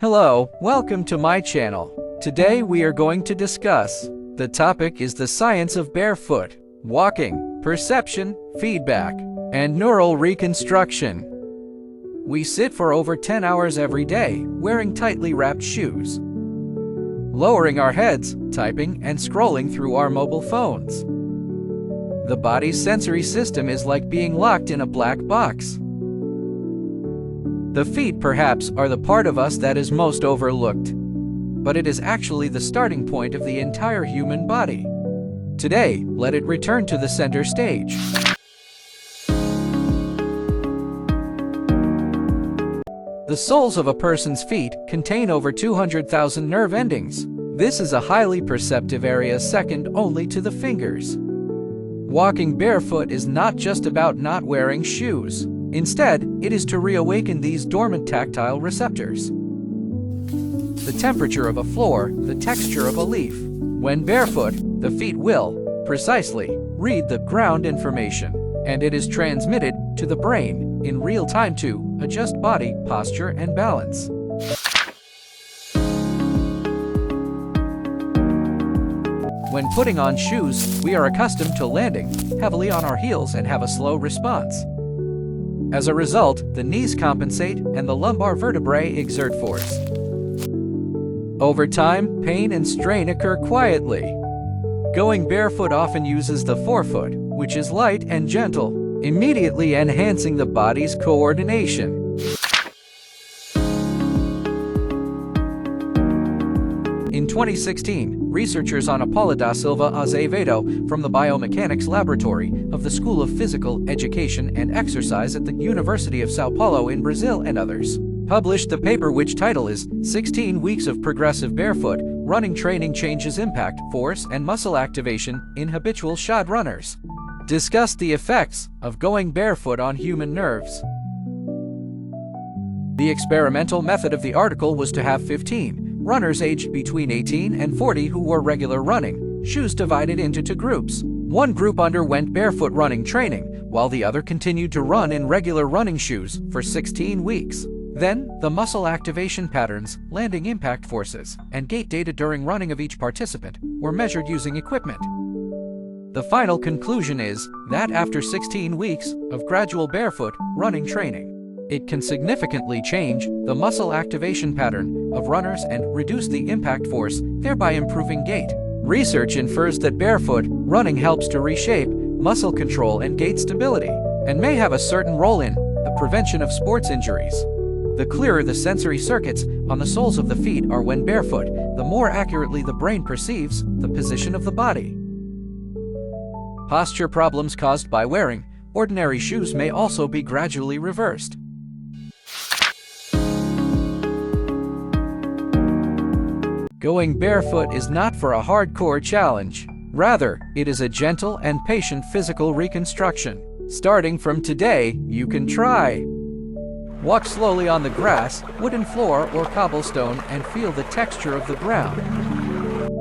Hello, welcome to my channel. Today we are going to discuss. The topic is the science of barefoot, walking, perception, feedback, and neural reconstruction. We sit for over 10 hours every day, wearing tightly wrapped shoes, lowering our heads, typing, and scrolling through our mobile phones. The body's sensory system is like being locked in a black box. The feet, perhaps, are the part of us that is most overlooked. But it is actually the starting point of the entire human body. Today, let it return to the center stage. The soles of a person's feet contain over 200,000 nerve endings. This is a highly perceptive area second only to the fingers. Walking barefoot is not just about not wearing shoes. Instead, it is to reawaken these dormant tactile receptors. The temperature of a floor, the texture of a leaf. When barefoot, the feet will, precisely, read the ground information, and it is transmitted to the brain in real time to adjust body posture and balance. When putting on shoes, we are accustomed to landing heavily on our heels and have a slow response. As a result, the knees compensate and the lumbar vertebrae exert force. Over time, pain and strain occur quietly. Going barefoot often uses the forefoot, which is light and gentle, immediately enhancing the body's coordination. In 2016, researchers Ana da Silva Azevedo from the Biomechanics Laboratory of the School of Physical Education and Exercise at the University of Sao Paulo in Brazil and others published the paper which title is 16 Weeks of Progressive Barefoot Running Training Changes Impact, Force, and Muscle Activation in Habitual Shod Runners. Discussed the effects of going barefoot on human nerves. The experimental method of the article was to have 15 runners aged between 18 and 40 who wore regular running shoes divided into two groups. One group underwent barefoot running training, while the other continued to run in regular running shoes for 16 weeks. Then, the muscle activation patterns, landing impact forces, and gait data during running of each participant were measured using equipment. The final conclusion is that after 16 weeks of gradual barefoot running training, it can significantly change the muscle activation pattern of runners and reduce the impact force, thereby improving gait. Research infers that barefoot running helps to reshape muscle control and gait stability, and may have a certain role in the prevention of sports injuries. The clearer the sensory circuits on the soles of the feet are when barefoot, the more accurately the brain perceives the position of the body. Posture problems caused by wearing ordinary shoes may also be gradually reversed. Going barefoot is not for a hardcore challenge. Rather, it is a gentle and patient physical reconstruction. Starting from today, you can try. Walk slowly on the grass, wooden floor, or cobblestone and feel the texture of the ground.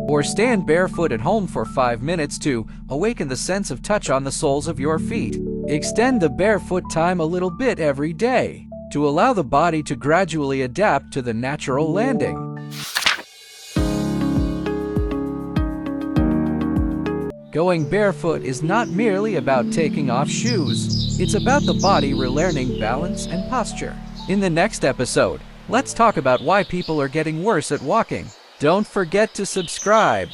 Or stand barefoot at home for 5 minutes to awaken the sense of touch on the soles of your feet. Extend the barefoot time a little bit every day to allow the body to gradually adapt to the natural landing. Going barefoot is not merely about taking off shoes. It's about the body relearning balance and posture. In the next episode, let's talk about why people are getting worse at walking. Don't forget to subscribe.